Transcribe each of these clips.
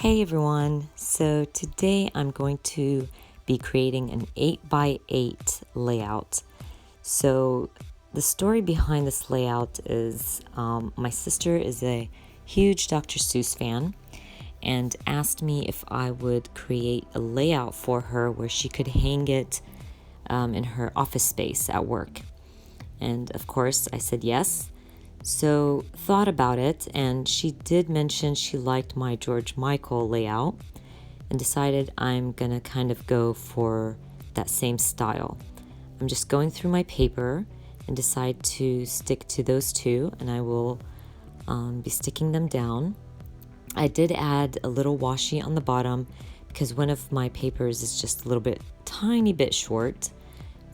Hey everyone, so today I'm going to be creating an 8x8 layout. So the story behind this layout is my sister is a huge Dr. Seuss fan and asked me if I would create a layout for her where she could hang it in her office space at work. And of course I said yes. So thought about it, and she did mention she liked my George Michael layout and decided I'm gonna kind of go for that same style. I'm just going through my paper and decide to stick to those two, and I will be sticking them down. I did add a little washi on the bottom because one of my papers is just a little bit tiny bit short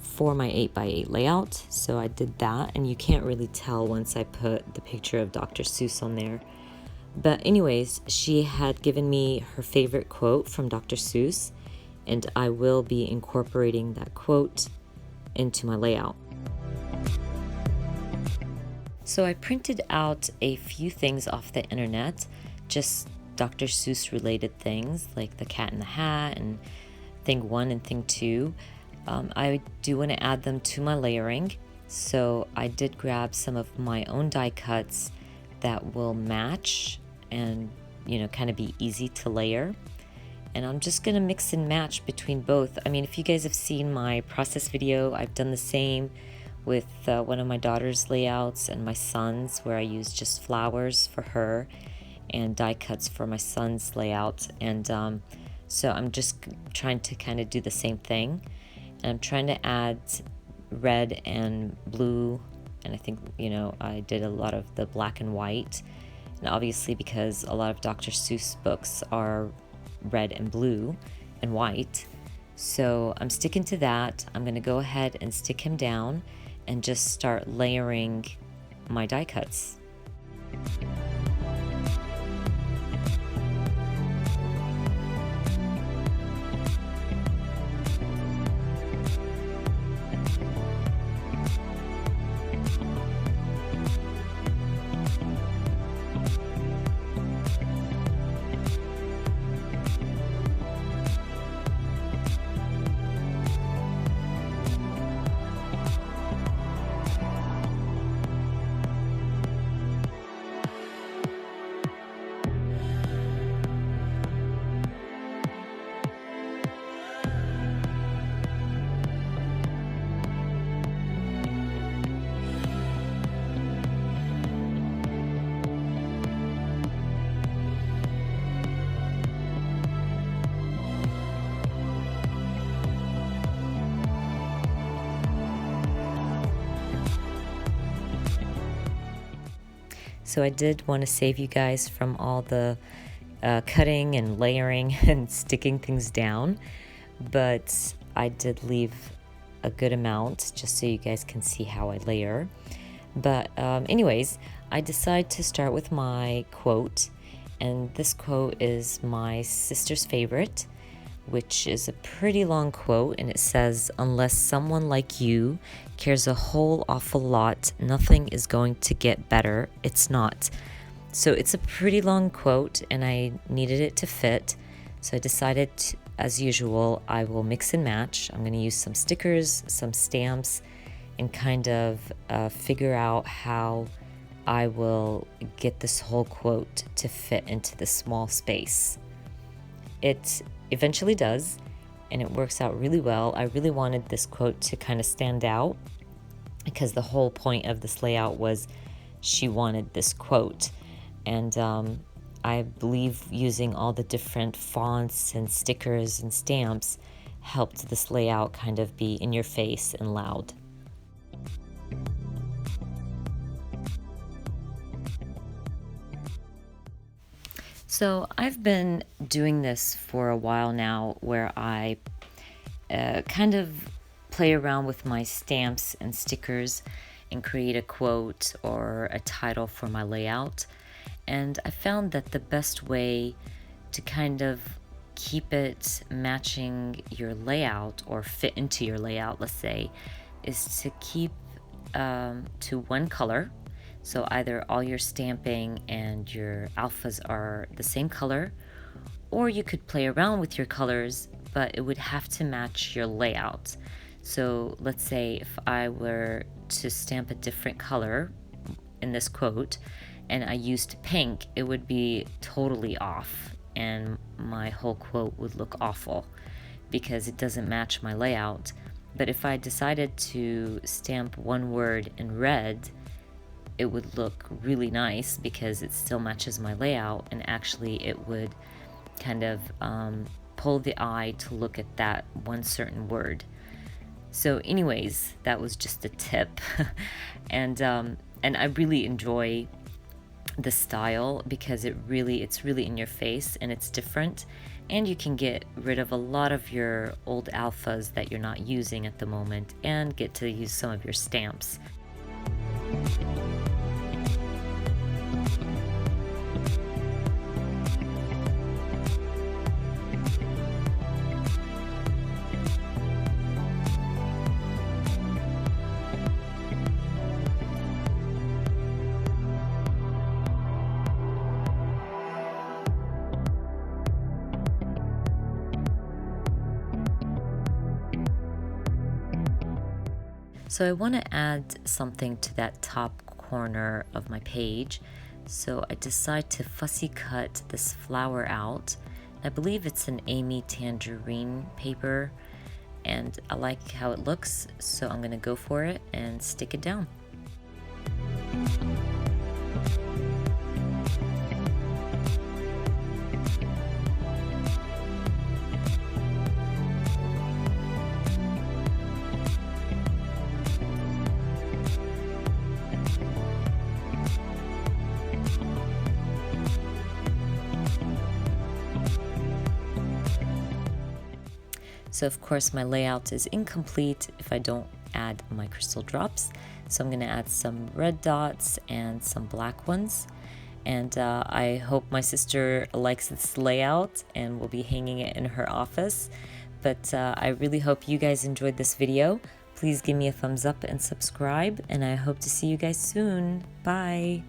for my 8x8 layout, so I did that, and you can't really tell once I put the picture of Dr. Seuss on there. But anyways, she had given me her favorite quote from Dr. Seuss, and I will be incorporating that quote into my layout. So I printed out a few things off the internet, just Dr. Seuss related things like the Cat in the Hat and thing 1 and thing 2. I do want to add them to my layering, so I did grab some of my own die cuts that will match and kind of be easy to layer, and I'm just gonna mix and match between both. I mean, if you guys have seen my process video, I've done the same with one of my daughter's layouts and my son's, where I use just flowers for her and die cuts for my son's layout, and so I'm just trying to kind of do the same thing. And I'm trying to add red and blue, and I think, I did a lot of the black and white. And obviously because a lot of Dr. Seuss books are red and blue and white, so I'm sticking to that. I'm going to go ahead and stick him down and just start layering my die cuts. So I did want to save you guys from all the cutting and layering and sticking things down, but I did leave a good amount just so you guys can see how I layer. But anyways, I decided to start with my quote, and this quote is my sister's favorite, which is a pretty long quote, and it says, "Unless someone like you cares a whole awful lot, nothing is going to get better. It's not." So it's a pretty long quote, and I needed it to fit, so I decided, as usual, I will mix and match. I'm going to use some stickers, some stamps, and kind of figure out how I will get this whole quote to fit into this small space. It eventually does, and it works out really well. I really wanted this quote to kind of stand out because the whole point of this layout was she wanted this quote, and I believe using all the different fonts and stickers and stamps helped this layout kind of be in your face and loud. So I've been doing this for a while now, where I kind of play around with my stamps and stickers and create a quote or a title for my layout. And I found that the best way to kind of keep it matching your layout or fit into your layout, let's say, is to keep to one color. So either all your stamping and your alphas are the same color, Or you could play around with your colors, but it would have to match your layout. So let's say if I were to stamp a different color in this quote and I used pink, it would be totally off and my whole quote would look awful because it doesn't match my layout. But if I decided to stamp one word in red, it would look really nice because it still matches my layout, and actually it would kind of pull the eye to look at that one certain word. So anyways, that was just a tip. and I really enjoy the style because it's really in your face and it's different, and you can get rid of a lot of your old alphas that you're not using at the moment and get to use some of your stamps. So I want to add something to that top corner of my page. So I decide to fussy cut this flower out. I believe it's an Amy Tangerine paper, and I like how it looks, so I'm going to go for it and stick it down. So of course my layout is incomplete if I don't add my crystal drops. So I'm going to add some red dots and some black ones. And I hope my sister likes this layout and will be hanging it in her office. But I really hope you guys enjoyed this video. Please give me a thumbs up and subscribe, and I hope to see you guys soon. Bye!